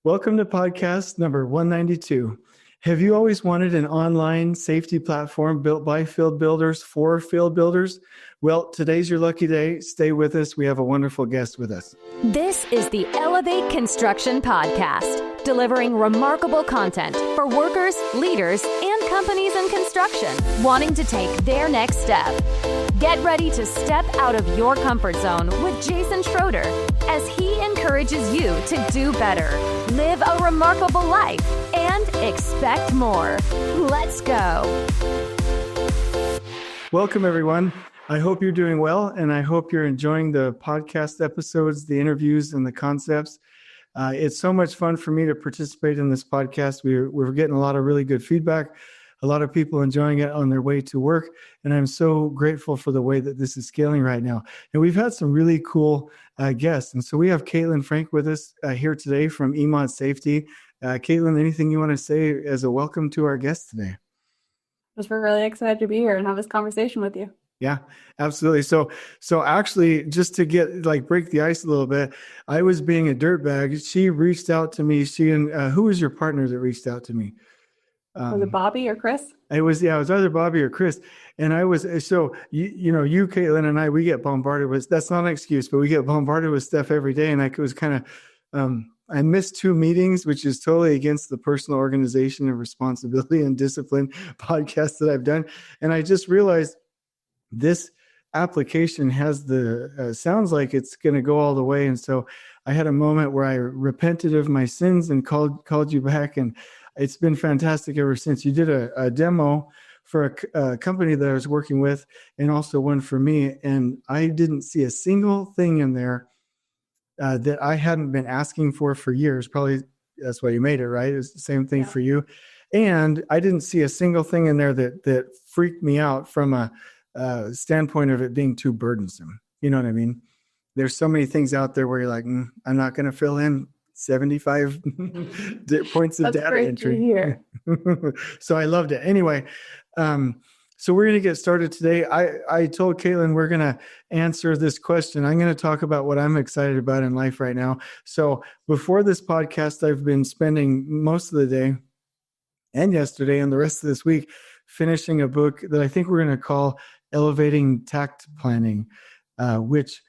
Welcome to podcast number 192. Have you always wanted an online safety platform built by field builders for field builders? Well, today's your lucky day. Stay with us. We have a wonderful guest with us. This is the Elevate Construction Podcast, delivering remarkable content for workers, leaders, and companies in construction wanting to take their next step. Get ready to step out of your comfort zone with Jason Schroeder as he encourages you to do better, live a remarkable life, and expect more. Let's go. Welcome, everyone. I hope you're doing well, and I hope you're enjoying the podcast episodes, the interviews, and the concepts. It's so much fun for me to participate in this podcast. We're getting a lot of really good feedback, a lot of people enjoying it on their way to work, and I'm so grateful for the way that this is scaling right now. And we've had some really cool guests, and so we have Kaitlin Frank with us here today from EMOD Safety. Kaitlin, anything you want to say as a welcome to our guest today? Just we're really excited to be here and have this conversation with you. Yeah, absolutely. So actually, just to break the ice a little bit, I was being a dirtbag. She reached out to me. Who was your partner that reached out to me? Was it Bobby or Chris? It was either Bobby or Chris. And I was, so you, Kaitlin, and I, we get bombarded with, that's not an excuse, but we get bombarded with stuff every day. And I was kind of, I missed 2 meetings, which is totally against the personal organization and responsibility and discipline podcast that I've done. And I just realized this application has sounds like it's going to go all the way. And so I had a moment where I repented of my sins and called you back. And it's been fantastic ever since. You did a demo for a company that I was working with and also one for me. And I didn't see a single thing in there that I hadn't been asking for years. Probably that's why you made it, right? It's the same thing for you. And I didn't see a single thing in there that freaked me out from a standpoint of it being too burdensome. You know what I mean? There's so many things out there where you're like, I'm not going to fill in 75 points of data entry. So I loved it. Anyway, so we're going to get started today. I told Kaitlin we're going to answer this question. I'm going to talk about what I'm excited about in life right now. So before this podcast, I've been spending most of the day and yesterday and the rest of this week finishing a book that I think we're going to call Elevating Takt Planning, which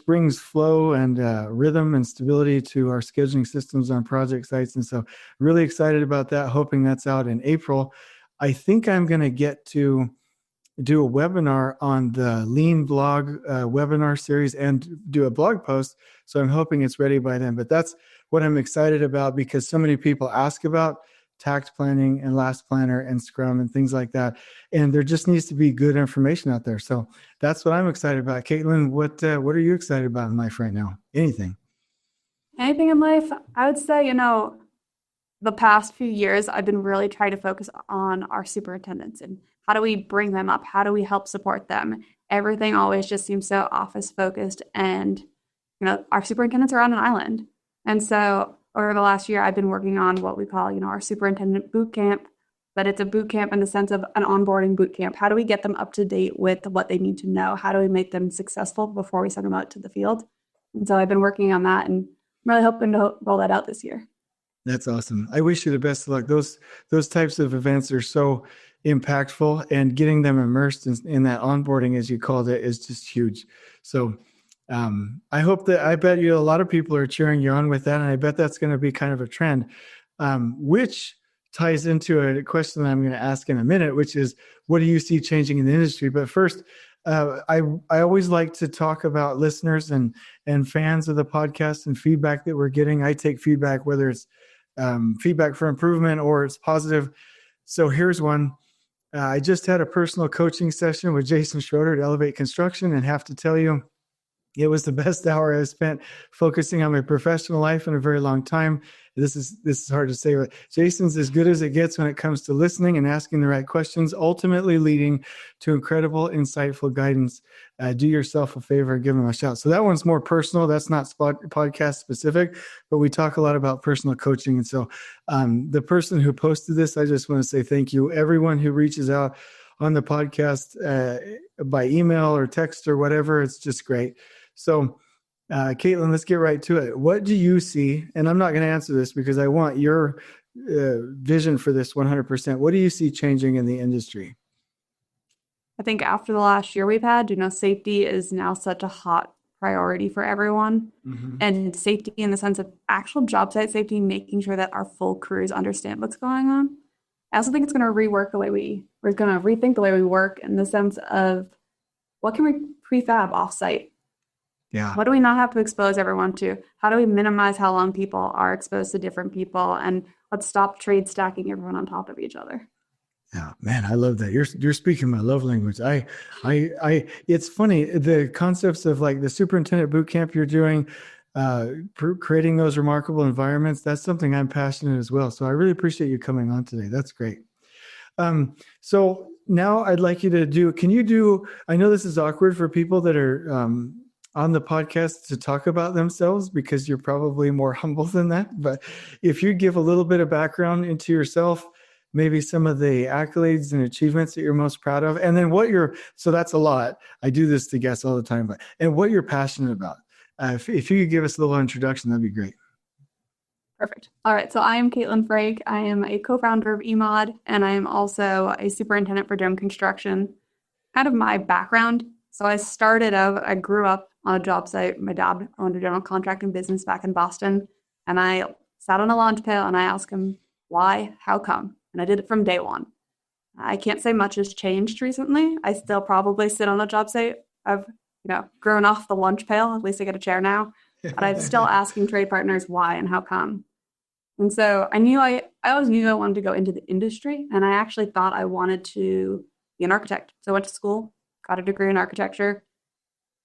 brings flow and rhythm and stability to our scheduling systems on project sites. And so really excited about that, hoping that's out in April. I think I'm going to get to do a webinar on the Lean blog webinar series and do a blog post. So I'm hoping it's ready by then. But that's what I'm excited about because so many people ask about Takt Planning and Last Planner and Scrum and things like that. And there just needs to be good information out there. So that's what I'm excited about. Kaitlin, what are you excited about in life right now? Anything in life? I would say, the past few years, I've been really trying to focus on our superintendents and how do we bring them up? How do we help support them? Everything always just seems so office focused and, our superintendents are on an island. And so over the last year, I've been working on what we call, our superintendent boot camp, but it's a boot camp in the sense of an onboarding boot camp. How do we get them up to date with what they need to know? How do we make them successful before we send them out to the field? And so I've been working on that and I'm really hoping to roll that out this year. That's awesome. I wish you the best of luck. Those types of events are so impactful and getting them immersed in that onboarding, as you called it, is just huge. So I bet you a lot of people are cheering you on with that. And I bet that's going to be kind of a trend, which ties into a question that I'm going to ask in a minute, which is, what do you see changing in the industry? But first, I always like to talk about listeners and fans of the podcast and feedback that we're getting. I take feedback, whether it's feedback for improvement or it's positive. So here's one. I just had a personal coaching session with Jason Schroeder at Elevate Construction and have to tell you, it was the best hour I've spent focusing on my professional life in a very long time. This is hard to say, but Jason's as good as it gets when it comes to listening and asking the right questions, ultimately leading to incredible, insightful guidance. Do yourself a favor and give him a shout. So that one's more personal. That's not podcast specific, but we talk a lot about personal coaching. And so the person who posted this, I just want to say thank you. Everyone who reaches out on the podcast by email or text or whatever, it's just great. So Kaitlin, let's get right to it. What do you see? And I'm not going to answer this because I want your vision for this 100%. What do you see changing in the industry? I think after the last year we've had, safety is now such a hot priority for everyone. Mm-hmm. And safety in the sense of actual job site safety, making sure that our full crews understand what's going on. I also think it's going to rework the way we're going to rethink the way we work in the sense of what can we prefab offsite? Yeah. What do we not have to expose everyone to? How do we minimize how long people are exposed to different people? And let's stop trade stacking everyone on top of each other. Yeah, man, I love that. You're speaking my love language. It's funny, the concepts of like the superintendent boot camp you're doing, creating those remarkable environments. That's something I'm passionate as well. So I really appreciate you coming on today. That's great. So now I'd like you to I know this is awkward for people that are, on the podcast to talk about themselves because you're probably more humble than that. But if you give a little bit of background into yourself, maybe some of the accolades and achievements that you're most proud of, and then so that's a lot. I do this to guests all the time, and what you're passionate about. If you could give us a little introduction, that'd be great. Perfect. All right. So I am Kaitlin Frank. I am a co-founder of EMOD, and I am also a superintendent for dome construction. Kind of my background. So I grew up on a job site. My dad owned a general contracting business back in Boston, and I sat on a lunch pail and I asked him, why, how come? And I did it from day one. I can't say much has changed recently. I still probably sit on a job site. I've, grown off the lunch pail. At least I get a chair now. But I'm still asking trade partners why and how come. And so I always knew I wanted to go into the industry. And I actually thought I wanted to be an architect. So I went to school, got a degree in architecture.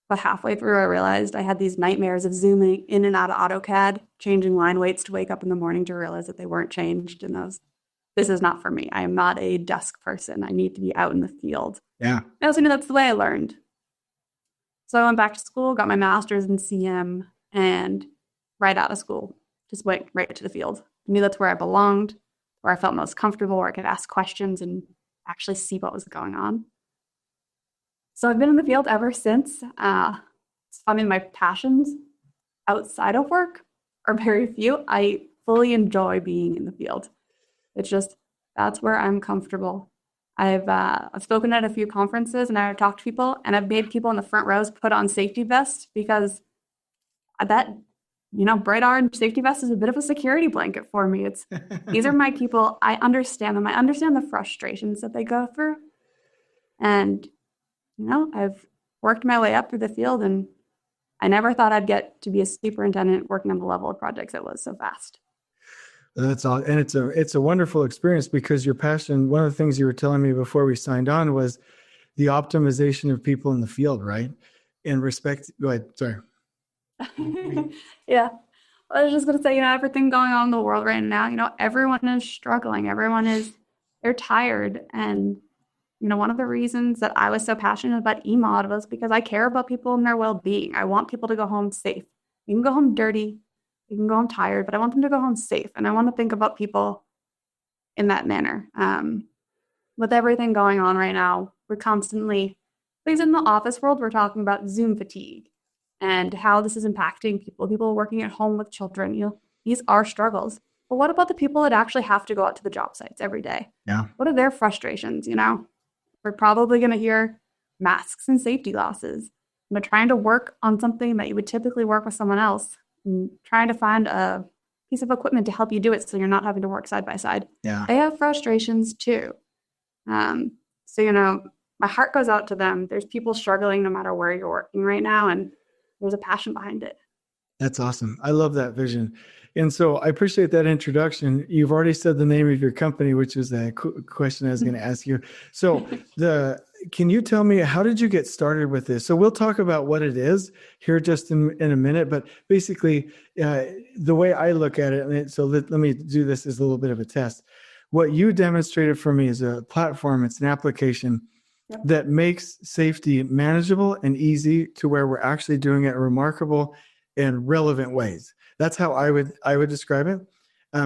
But halfway through, I realized I had these nightmares of zooming in and out of AutoCAD, changing line weights to wake up in the morning to realize that they weren't changed. And this is not for me. I am not a desk person. I need to be out in the field. Yeah. I also knew that's the way I learned. So I went back to school, got my master's in CM, and right out of school, just went right to the field. I knew that's where I belonged, where I felt most comfortable, where I could ask questions and actually see what was going on. So I've been in the field ever since. My passions outside of work are very few. I fully enjoy being in the field. It's just, that's where I'm comfortable. I've spoken at a few conferences and I've talked to people, and I've made people in the front rows put on safety vests because that, bright orange safety vest is a bit of a security blanket for me. These are my people. I understand them. I understand the frustrations that they go through. And, I've worked my way up through the field, and I never thought I'd get to be a superintendent working on the level of projects it was so fast. That's all. And it's a wonderful experience because your passion, one of the things you were telling me before we signed on was the optimization of people in the field, right? In respect, go ahead. Sorry. Yeah. I was just going to say, everything going on in the world right now, everyone is struggling. They're tired. And, one of the reasons that I was so passionate about EMOD was because I care about people and their well-being. I want people to go home safe. You can go home dirty. You can go home tired, but I want them to go home safe. And I want to think about people in that manner. With everything going on right now, we're constantly, at least in the office world, we're talking about Zoom fatigue and how this is impacting people working at home with children. These are struggles. But what about the people that actually have to go out to the job sites every day? Yeah. What are their frustrations? We're probably going to hear masks and safety glasses. But trying to work on something that you would typically work with someone else, and trying to find a piece of equipment to help you do it so you're not having to work side by side. Yeah. They have frustrations too. So, my heart goes out to them. There's people struggling no matter where you're working right now, and there's a passion behind it. That's awesome. I love that vision. And so I appreciate that introduction. You've already said the name of your company, which is a question I was going to ask you. So can you tell me, how did you get started with this? So we'll talk about what it is here just in a minute, but basically the way I look at it, and so let me do this as a little bit of a test. What you demonstrated for me is a platform. It's an application that makes safety manageable and easy to where we're actually doing it in remarkable and relevant ways. That's how I would describe it.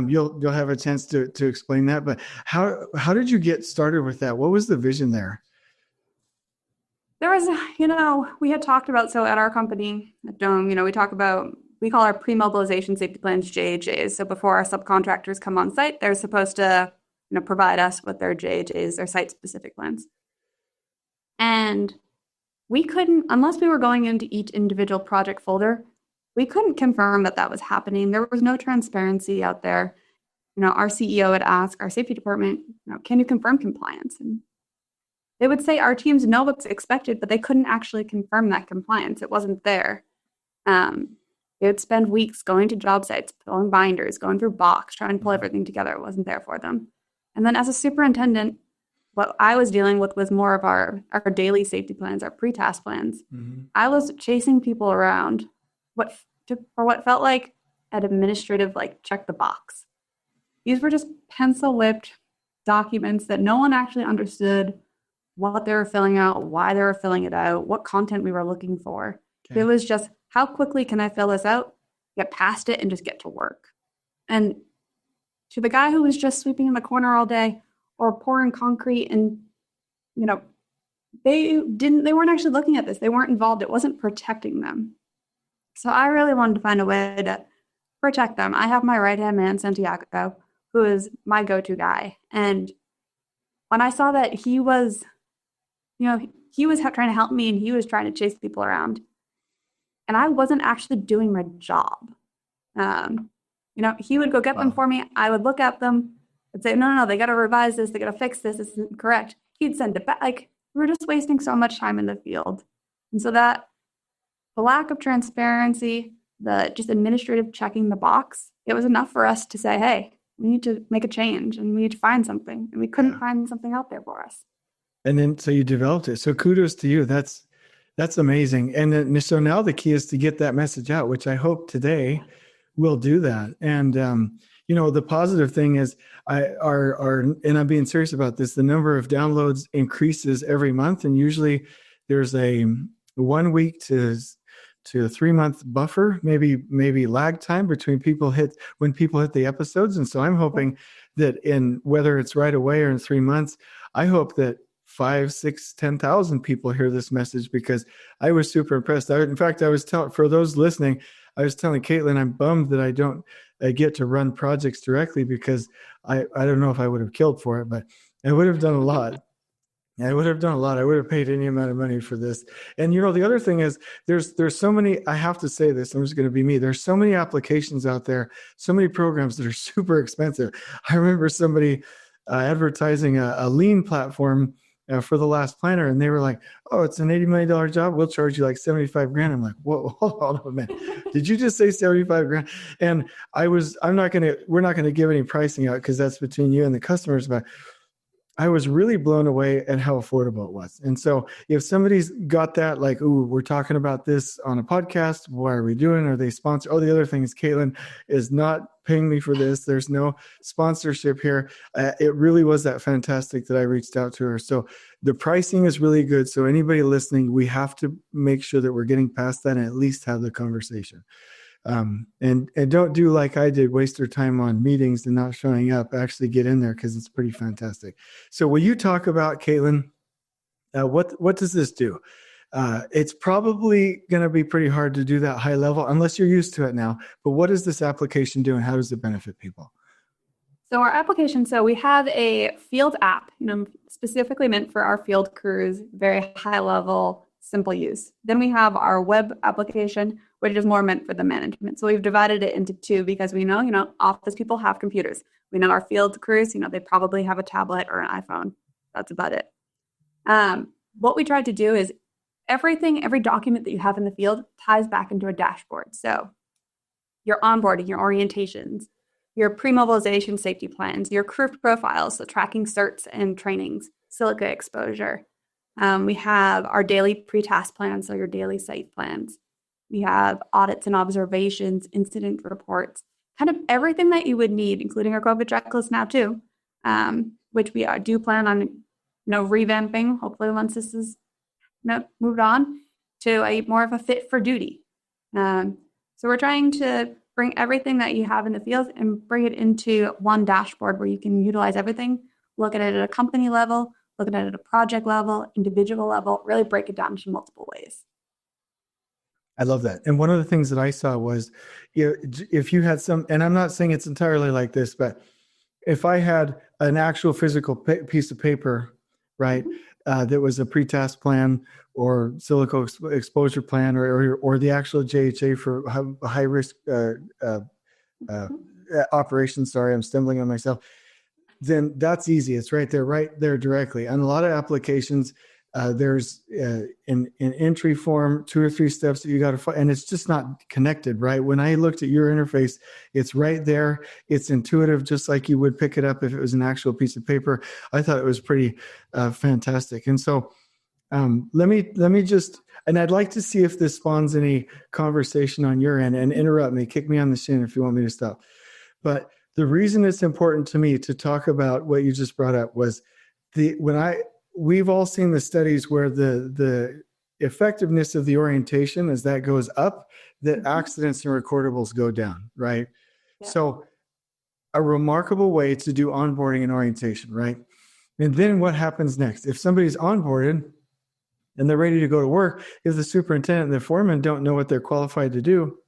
You'll have a chance to explain that. But how did you get started with that? What was the vision there? There was, we had talked about, so at our company at Dome, we call our pre-mobilization safety plans JHAs. So before our subcontractors come on site, they're supposed to, provide us with their JHAs, their site-specific plans. And we couldn't, unless we were going into each individual project folder, we couldn't confirm that that was happening. There was no transparency out there. Our CEO would ask our safety department, can you confirm compliance? And they would say our teams know what's expected, but they couldn't actually confirm that compliance. It wasn't there. They would spend weeks going to job sites, pulling binders, going through box, trying to pull everything together. It wasn't there for them. And then as a superintendent, what I was dealing with was more of our daily safety plans, our pre-task plans. Mm-hmm. I was chasing people around for what felt like an administrative, check the box. These were just pencil-whipped documents that no one actually understood what they were filling out, why they were filling it out, what content we were looking for. Okay. It was just, how quickly can I fill this out, get past it, and just get to work? And to the guy who was just sweeping in the corner all day or pouring concrete and, they weren't actually looking at this. They weren't involved. It wasn't protecting them. So I really wanted to find a way to protect them. I have my right-hand man, Santiago, who is my go-to guy. And when I saw that he was trying to help me and he was trying to chase people around, and I wasn't actually doing my job. He would go get them for me. I would look at them and say, no, they got to revise this. They got to fix this. This isn't correct. He'd send it back. We were just wasting so much time in the field. And so that the lack of transparency, the just administrative checking the box, it was enough for us to say, hey, we need to make a change and we need to find something. And we couldn't find something out there for us. And then, so you developed it. So kudos to you. That's amazing. And then, so now the key is to get that message out, which I hope today will do that. And, the positive thing is and I'm being serious about this, the number of downloads increases every month. And usually there's a 1 week to 3 month buffer, maybe lag time between when people hit the episodes. And so I'm hoping that whether it's right away or in 3 months, I hope that 5, 6, 10,000 people hear this message, because I was super impressed. In fact, I was for those listening, I was telling Kaitlin, I'm bummed that I don't get to run projects directly, because I don't know if I would have killed for it, but I would have done a lot. I would have paid any amount of money for this. And, the other thing is there's so many, I have to say this, I'm just going to be me. There's so many applications out there, so many programs that are super expensive. I remember somebody advertising a lean platform for the last planner, and they were like, oh, it's an $80 million job. We'll charge you like $75,000. I'm like, whoa, hold on a minute. Did you just say $75,000? And we're not going to give any pricing out, because that's between you and the customers, but I was really blown away at how affordable it was. And so if somebody's got that, like, ooh, we're talking about this on a podcast, why are we doing? Are they sponsored? Oh, the other thing is Kaitlin is not paying me for this. There's no sponsorship here. It really was that fantastic that I reached out to her. So the pricing is really good. So anybody listening, we have to make sure that we're getting past that and at least have the conversation. And don't do like I did, waste their time on meetings and not showing up. Actually get in there, because it's pretty fantastic. So will you talk about, Kaitlin, what does this do? It's probably going to be pretty hard to do that high level unless you're used to it now. But what does this application do, and how does it benefit people? So our application, we have a field app, specifically meant for our field crews, very high level, simple use. Then we have our web application, which is more meant for the management. So we've divided it into two, because we know, office people have computers. We know our field crews, they probably have a tablet or an iPhone. That's about it. What we tried to do is every document that you have in the field ties back into a dashboard. So your onboarding, your orientations, your pre-mobilization safety plans, your crew profiles, so tracking certs and trainings, silica exposure. We have our daily pre-task plans, so your daily site plans. We have audits and observations, incident reports, kind of everything that you would need, including our COVID checklist now too, which we do plan on, revamping, hopefully once this is moved on to a more of a fit for duty. So we're trying to bring everything that you have in the field and bring it into one dashboard where you can utilize everything, look at it at a company level, looking at it at a project level, individual level, really break it down into multiple ways. I love that. And one of the things that I saw was, if you had some, and I'm not saying it's entirely like this, but if I had an actual physical piece of paper, right, that was a pre-task plan or silico exposure plan or the actual JHA for high risk operations. Sorry, I'm stumbling on myself. Then that's easy. It's right there directly. On a lot of applications, there's an entry form, 2 or 3 steps that you got to follow, and it's just not connected, right? When I looked at your interface, it's right there. It's intuitive, just like you would pick it up if it was an actual piece of paper. I thought it was pretty fantastic. And so let me just, and I'd like to see if this spawns any conversation on your end, and interrupt me, kick me on the shin if you want me to stop. But the reason it's important to me to talk about what you just brought up was we've all seen the studies where the effectiveness of the orientation, as that goes up, that accidents and recordables go down, right? Yeah. So a remarkable way to do onboarding and orientation, right? And then what happens next? If somebody's onboarded and they're ready to go to work, if the superintendent and the foreman don't know what they're qualified to do,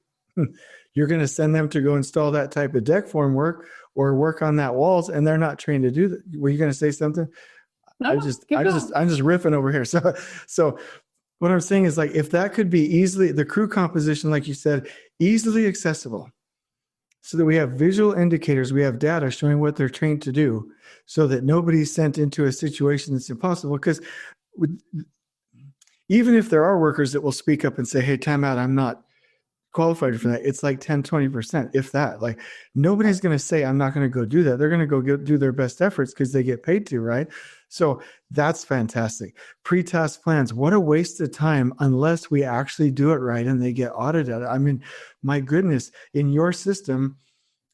you're going to send them to go install that type of deck form work or work on that walls, and they're not trained to do that. Were you going to say something? No, I'm just riffing over here. So what I'm saying is, like, if that could be easily, the crew composition, like you said, easily accessible, so that we have visual indicators, we have data showing what they're trained to do, so that nobody's sent into a situation that's impossible. Because even if there are workers that will speak up and say, hey, time out, I'm not qualified for that, it's like 10-20%, if that. Like, nobody's going to say, I'm not going to go do that. They're going to go do their best efforts because they get paid to, right? So that's fantastic. Pre-task plans, what a waste of time unless we actually do it right and they get audited. I mean, my goodness, in your system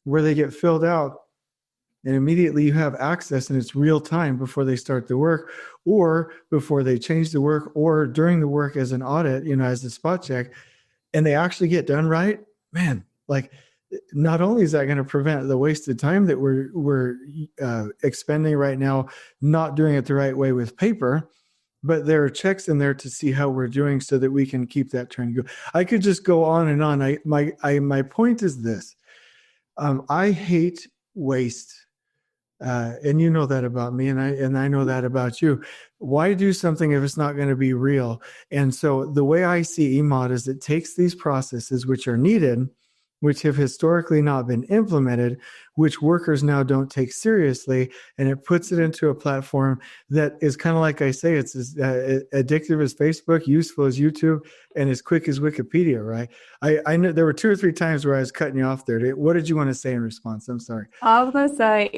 where they get filled out and immediately you have access and it's real time before they start the work or before they change the work or during the work as an audit, as a spot check, and they actually get done right, man, like, not only is that going to prevent the wasted time that we're expending right now, not doing it the right way with paper, but there are checks in there to see how we're doing so that we can keep that trend going. I could just go on and on. My point is this. I hate waste. And you know that about me, and I know that about you. Why do something if it's not going to be real? And so the way I see EMOD is it takes these processes which are needed, which have historically not been implemented, which workers now don't take seriously, and it puts it into a platform that is kind of like I say, it's as addictive as Facebook, useful as YouTube, and as quick as Wikipedia, right? I know there were 2 or 3 times where I was cutting you off there. What did you want to say in response? I'm sorry. I was going to say,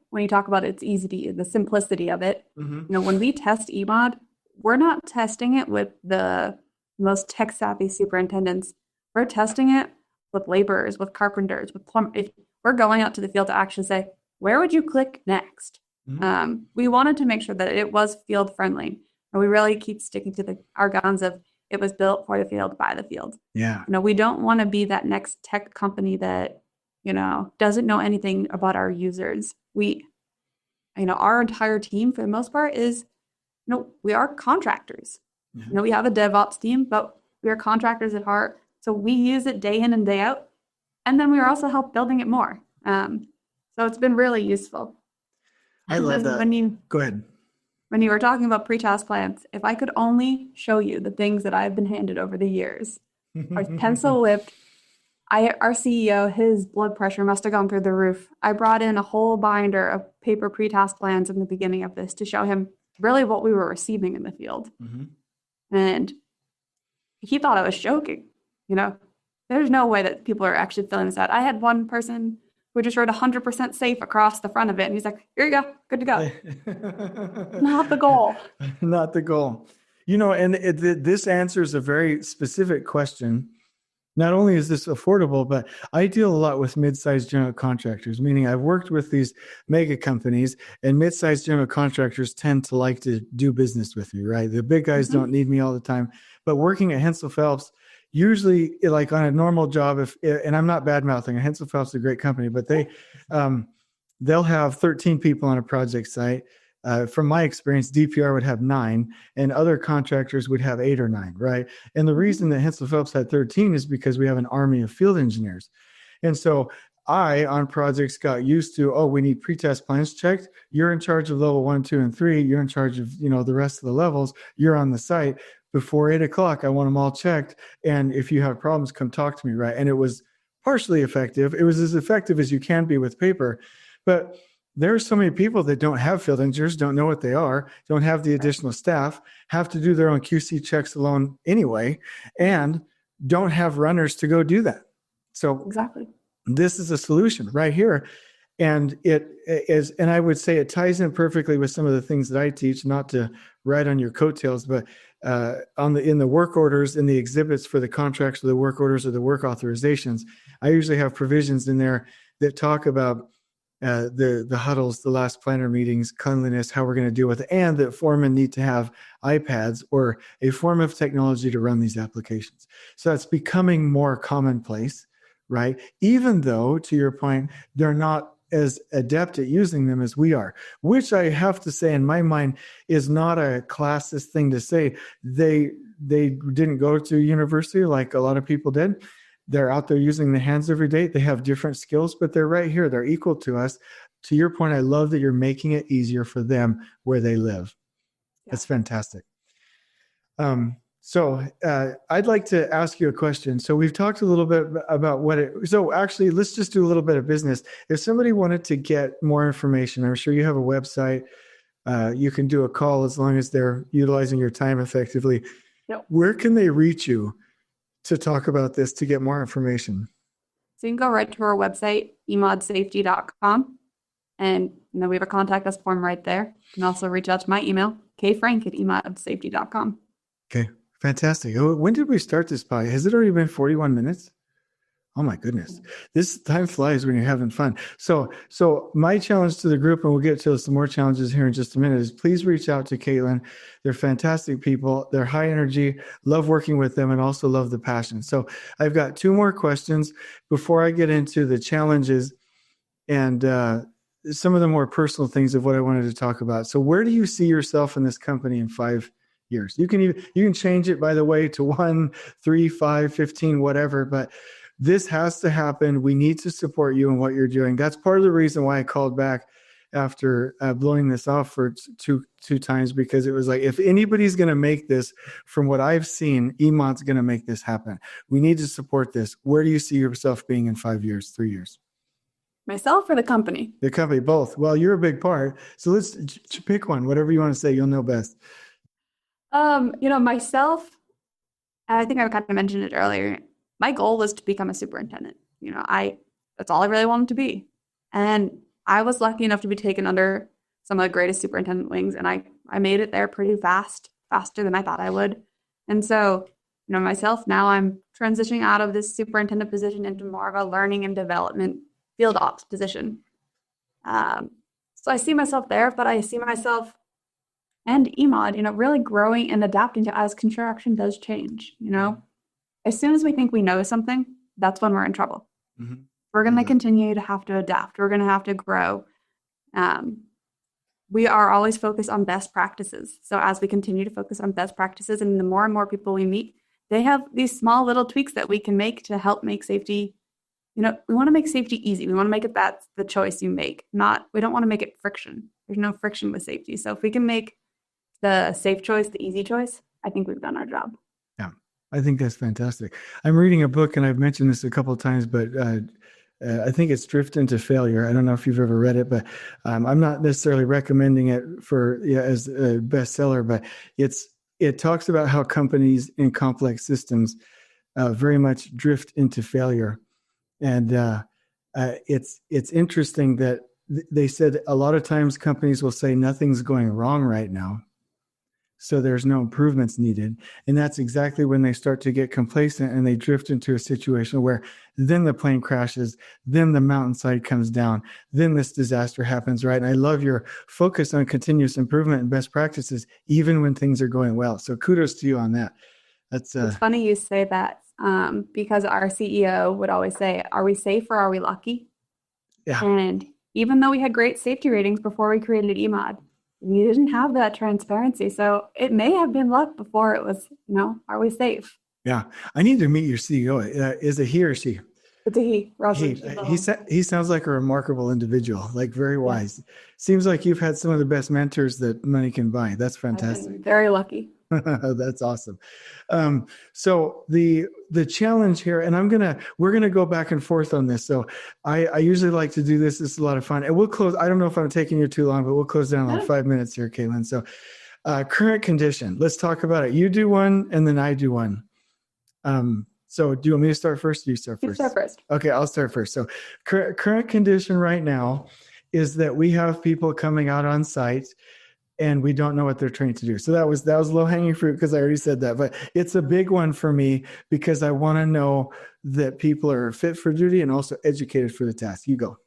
when you talk about it's easy, the simplicity of it, when we test EMOD, we're not testing it with the most tech-savvy superintendents. We're testing it with laborers, with carpenters, with plumbers. We're going out to the field to actually say, where would you click next? We wanted to make sure that it was field friendly, and we really keep sticking to our guns of it was built for the field, by the field. Yeah. We don't want to be that next tech company that, doesn't know anything about our users. Our entire team for the most part is, we are contractors. Yeah. We have a DevOps team, but we are contractors at heart. So we use it day in and day out. And then we are also help building it more. So it's been really useful. I love that. Go ahead. When you were talking about pre-task plans, if I could only show you the things that I've been handed over the years, our pencil whipped, our CEO, his blood pressure must have gone through the roof. I brought in a whole binder of paper pre-task plans in the beginning of this to show him really what we were receiving in the field. And he thought I was joking. There's no way that people are actually filling this out. I had one person who just wrote 100% safe across the front of it. And he's like, here you go, good to go. Not the goal. Not the goal. And this answers a very specific question. Not only is this affordable, but I deal a lot with mid-sized general contractors, meaning I've worked with these mega companies, and mid-sized general contractors tend to like to do business with me, right? The big guys don't need me all the time. But working at Hensel Phelps, usually, like on a normal job, and I'm not bad mouthing, Hensel Phelps is a great company, but they'll have 13 people on a project site. from my experience, DPR would have 9 and other contractors would have 8 or 9, right? And the reason that Hensel Phelps had 13 is because we have an army of field engineers. And so I, on projects, got used to, we need pretest plans checked. You're in charge of level 1, 2, and 3. You're in charge of, the rest of the levels. You're on the site. Before 8 o'clock, I want them all checked. And if you have problems, come talk to me, right? And it was partially effective. It was as effective as you can be with paper. But there are so many people that don't have field engineers, don't know what they are, don't have the additional staff, have to do their own QC checks alone anyway, and don't have runners to go do that. So Exactly. This is a solution right here. And it is, and I would say it ties in perfectly with some of the things that I teach, not to ride on your coattails, but in the work orders, in the exhibits for the contracts or the work orders or the work authorizations, I usually have provisions in there that talk about the huddles, the last planner meetings, cleanliness, how we're going to deal with it, and that foremen need to have iPads or a form of technology to run these applications. So that's becoming more commonplace, right? Even though, to your point, they're not as adept at using them as we are, which I have to say in my mind is not a classist thing to say. They didn't go to university like a lot of people did. They're out there using the hands every day. They have different skills, but they're right here. They're equal to us. To your point, I love that you're making it easier for them where they live. Yeah. That's fantastic. So I'd like to ask you a question. So we've talked a little bit about so actually, let's just do a little bit of business. If somebody wanted to get more information, I'm sure you have a website. You can do a call as long as they're utilizing your time effectively. Yep. Where can they reach you to talk about this, to get more information? So you can go right to our website, emodsafety.com. And then we have a contact us form right there. You can also reach out to my email, kfrank@emodsafety.com. Okay, fantastic. When did we start this podcast? Has it already been 41 minutes? Oh my goodness. This time flies when you're having fun. So my challenge to the group, and we'll get to some more challenges here in just a minute, is please reach out to Kaitlin. They're fantastic people. They're high energy, love working with them, and also love the passion. So I've got 2 more questions before I get into the challenges and some of the more personal things of what I wanted to talk about. So where do you see yourself in this company in 5 years? You can change it, by the way, to 1, 3, 5, 15, whatever, but this has to happen. We need to support you in what you're doing. That's part of the reason why I called back after blowing this off for two times, because it was like, if anybody's going to make this, from what I've seen, EMOD's going to make this happen. We need to support this. Where do you see yourself being in 5 years, 3 years? Myself or the company? The company, both. Well, you're a big part. So let's pick one, whatever you want to say, you'll know best. Myself, I think I kind of mentioned it earlier. My goal was to become a superintendent. That's all I really wanted to be. And I was lucky enough to be taken under some of the greatest superintendent wings. And I made it there pretty fast, faster than I thought I would. And so, myself, now I'm transitioning out of this superintendent position into more of a learning and development field ops position. So I see myself there, but I see myself and EMOD, really growing and adapting to as construction does change. As soon as we think we know something, that's when we're in trouble. Mm-hmm. We're going to continue to have to adapt. We're going to have to grow. We are always focused on best practices. So as we continue to focus on best practices, and the more and more people we meet, they have these small little tweaks that we can make to help make safety. We want to make safety easy. We want to make it that's the choice you make. We don't want to make it friction. There's no friction with safety. So if we can make the safe choice the easy choice, I think we've done our job. Yeah, I think that's fantastic. I'm reading a book, and I've mentioned this a couple of times, but I think it's Drift into Failure. I don't know if you've ever read it, but I'm not necessarily recommending it as a bestseller, but it talks about how companies in complex systems very much drift into failure. And it's interesting that they said a lot of times companies will say nothing's going wrong right now, so there's no improvements needed. And that's exactly when they start to get complacent and they drift into a situation where then the plane crashes, then the mountainside comes down, then this disaster happens, right? And I love your focus on continuous improvement and best practices, even when things are going well. So kudos to you on that. It's funny you say that because our CEO would always say, are we safe or are we lucky? Yeah. And even though we had great safety ratings before we created EMOD, we didn't have that transparency. So it may have been luck before it was, are we safe? Yeah. I need to meet your CEO. Is it he or she? It's a he, Rosalind. He sounds like a remarkable individual, like very wise. Seems like you've had some of the best mentors that money can buy. That's fantastic. I've been very lucky. That's awesome. So the challenge here, and we're gonna go back and forth on this. So I usually like to do this. It's a lot of fun, and we'll close. I don't know if I'm taking you too long, but we'll close down in like 5 minutes here, Kaitlin. So current condition. Let's talk about it. You do one, and then I do one. So do you want me to start first? Or you start first? You start first. Okay, I'll start first. So current condition right now is that we have people coming out on site and we don't know what they're trained to do. So that was low hanging fruit because I already said that, but it's a big one for me because I want to know that people are fit for duty and also educated for the task. You go.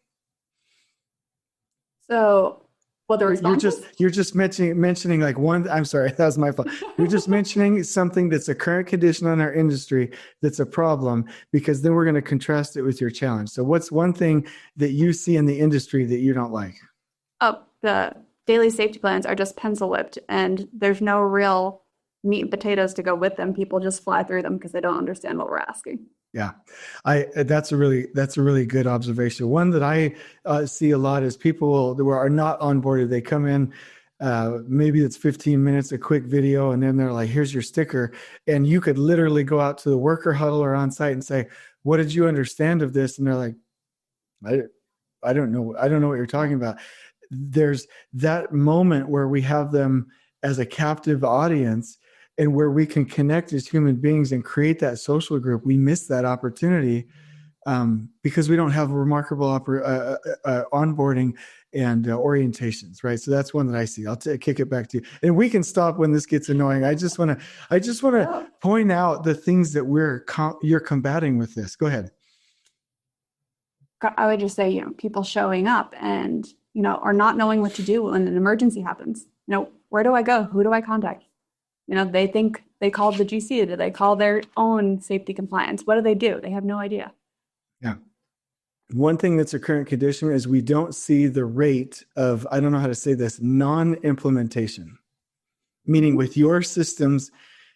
So well, the responses? You're just mentioning like one. I'm sorry, that was my fault. You're just mentioning something that's a current condition on our industry that's a problem, because then we're going to contrast it with your challenge. So what's one thing that you see in the industry that you don't like? Oh, the daily safety plans are just pencil whipped, and there's no real meat and potatoes to go with them. People just fly through them because they don't understand what we're asking. Yeah, that's a really good observation. One that I see a lot is people who are not onboarded. They come in, maybe it's 15 minutes, a quick video, and then they're like, "Here's your sticker," and you could literally go out to the worker huddle or on site and say, "What did you understand of this?" And they're like, "I don't know. I don't know what you're talking about." There's that moment where we have them as a captive audience, and where we can connect as human beings and create that social group. We miss that opportunity because we don't have remarkable onboarding and orientations, right? So that's one that I see. I'll kick it back to you, and we can stop when this gets annoying. I just want to point out the things that you're combating with this. Go ahead. I would just say, people showing up and or not knowing what to do when an emergency happens. Where do I go? Who do I contact? They think they called the GC. Do they call their own safety compliance? What do? They have no idea. Yeah. One thing that's a current condition is we don't see the rate of, I don't know how to say this, non-implementation. Meaning with your systems,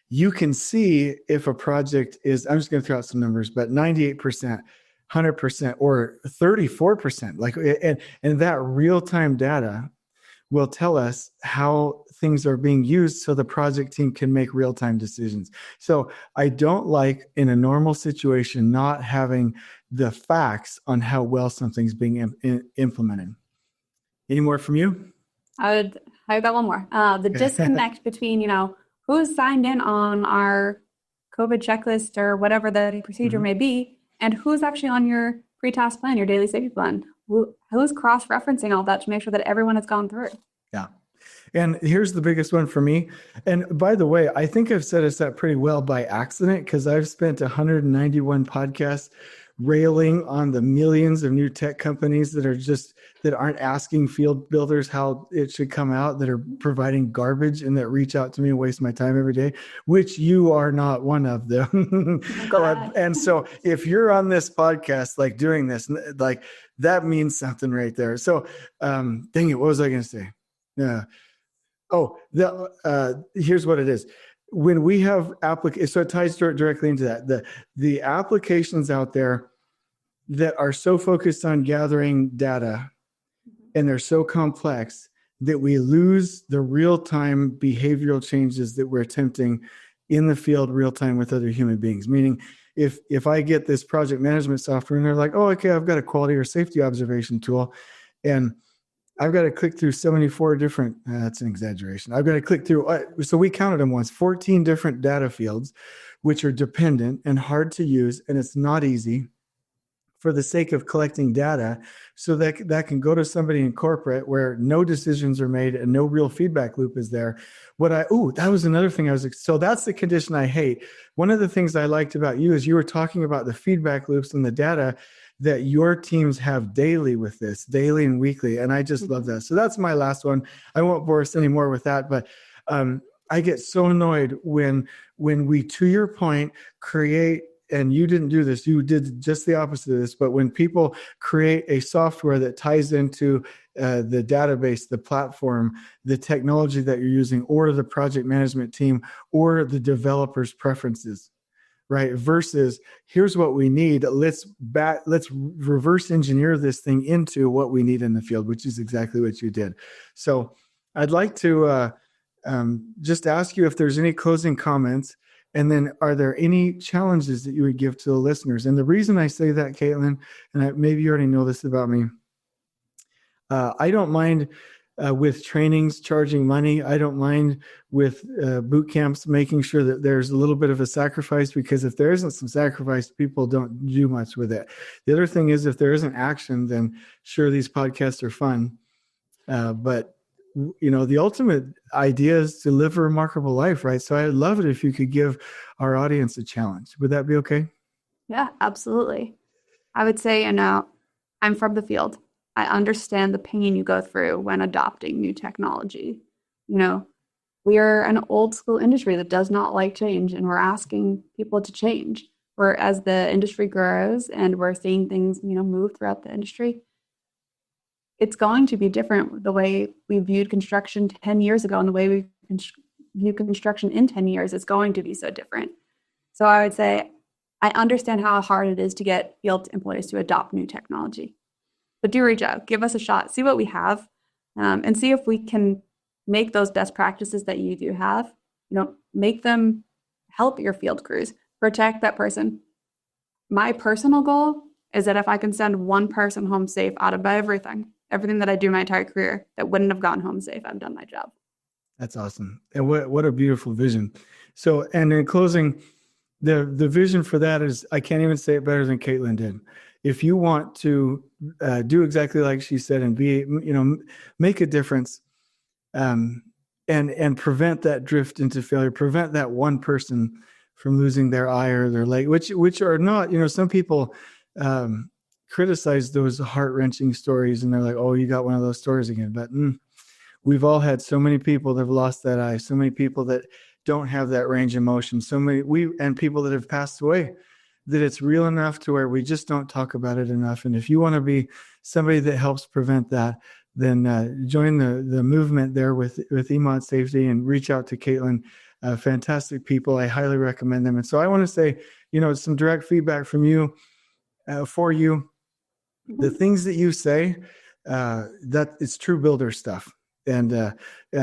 you can see if a project is, I'm just going to throw out some numbers, but 98%, 100%, or 34%. And that real-time data will tell us how things are being used so the project team can make real-time decisions. So I don't like, in a normal situation, not having the facts on how well something's being implemented. Any more from you? I've got one more. The disconnect between, who's signed in on our COVID checklist or whatever the procedure may be, and who's actually on your pre-task plan, your daily safety plan. Who's cross-referencing all that to make sure that everyone has gone through? Yeah. And here's the biggest one for me. And by the way, I think I've set us up pretty well by accident, because I've spent 191 podcasts railing on the millions of new tech companies that aren't asking field builders how it should come out, that are providing garbage and that reach out to me and waste my time every day, which you are not one of them. And so if you're on this podcast, like doing this, like that means something right there. So dang it, what was I going to say? Yeah. Here's what it is. When we have so it ties directly into that. The applications out there that are so focused on gathering data, and they're so complex that we lose the real-time behavioral changes that we're attempting in the field real-time with other human beings. Meaning, if I get this project management software and they're like, oh, okay, I've got a quality or safety observation tool, and I've got to click through 74 different, that's an exaggeration. I've got to click through, so we counted them once, 14 different data fields, which are dependent and hard to use, and it's not easy, for the sake of collecting data, so that can go to somebody in corporate where no decisions are made and no real feedback loop is there. That was another thing so that's the condition I hate. One of the things I liked about you is you were talking about the feedback loops and the data that your teams have daily with this, daily and weekly. And I just love that. So that's my last one. I won't bore us anymore with that, but I get so annoyed when we, to your point, create and you didn't do this, you did just the opposite of this, but when people create a software that ties into the database, the platform, the technology that you're using, or the project management team, or the developer's preferences, right? Versus here's what we need. Let's reverse engineer this thing into what we need in the field, which is exactly what you did. So I'd like to just ask you if there's any closing comments, and then are there any challenges that you would give to the listeners? And the reason I say that, Kaitlin, and maybe you already know this about me, I don't mind with trainings charging money. I don't mind with boot camps making sure that there's a little bit of a sacrifice, because if there isn't some sacrifice, people don't do much with it. The other thing is, if there isn't action, then sure, these podcasts are fun. But the ultimate idea is to live a remarkable life, right? So I'd love it if you could give our audience a challenge. Would that be okay? Yeah, absolutely. I would say, I'm from the field. I understand the pain you go through when adopting new technology. We are an old school industry that does not like change, and we're asking people to change. As the industry grows and we're seeing things, move throughout the industry, it's going to be different. The way we viewed construction 10 years ago and the way we view construction in 10 years is going to be so different. So I would say I understand how hard it is to get field employees to adopt new technology. But do reach out, give us a shot, see what we have, and see if we can make those best practices that you do have, make them help your field crews, protect that person. My personal goal is that if I can send one person home safe out of everything that I do my entire career that wouldn't have gone home safe, I've done my job. That's awesome. And what a beautiful vision. So, and in closing, the vision for that is, I can't even say it better than Kaitlin did. If you want to do exactly like she said and be, make a difference, and prevent that drift into failure, prevent that one person from losing their eye or their leg, which are not, some people criticize those heart-wrenching stories and they're like, oh, you got one of those stories again. But we've all had so many people that have lost that eye, so many people that don't have that range of motion, and people that have passed away, that it's real enough to where we just don't talk about it enough. And if you want to be somebody that helps prevent that, then join the movement there with EMOD Safety and reach out to Kaitlin. Fantastic people. I highly recommend them. And so I want to say, some direct feedback from you, for you. The things that you say, that it's true builder stuff. And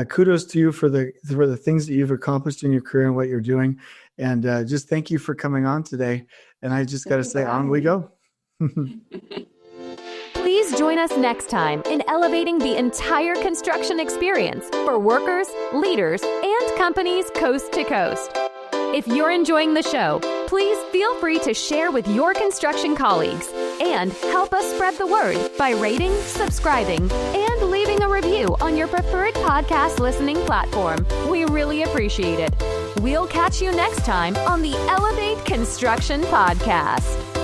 kudos to you for the things that you've accomplished in your career and what you're doing. And just thank you for coming on today. And I just got to say, on we go. Please join us next time in elevating the entire construction experience for workers, leaders, and companies coast to coast. If you're enjoying the show, please feel free to share with your construction colleagues and help us spread the word by rating, subscribing, and leaving a review on your preferred podcast listening platform. We really appreciate it. We'll catch you next time on the Elevate Construction Podcast.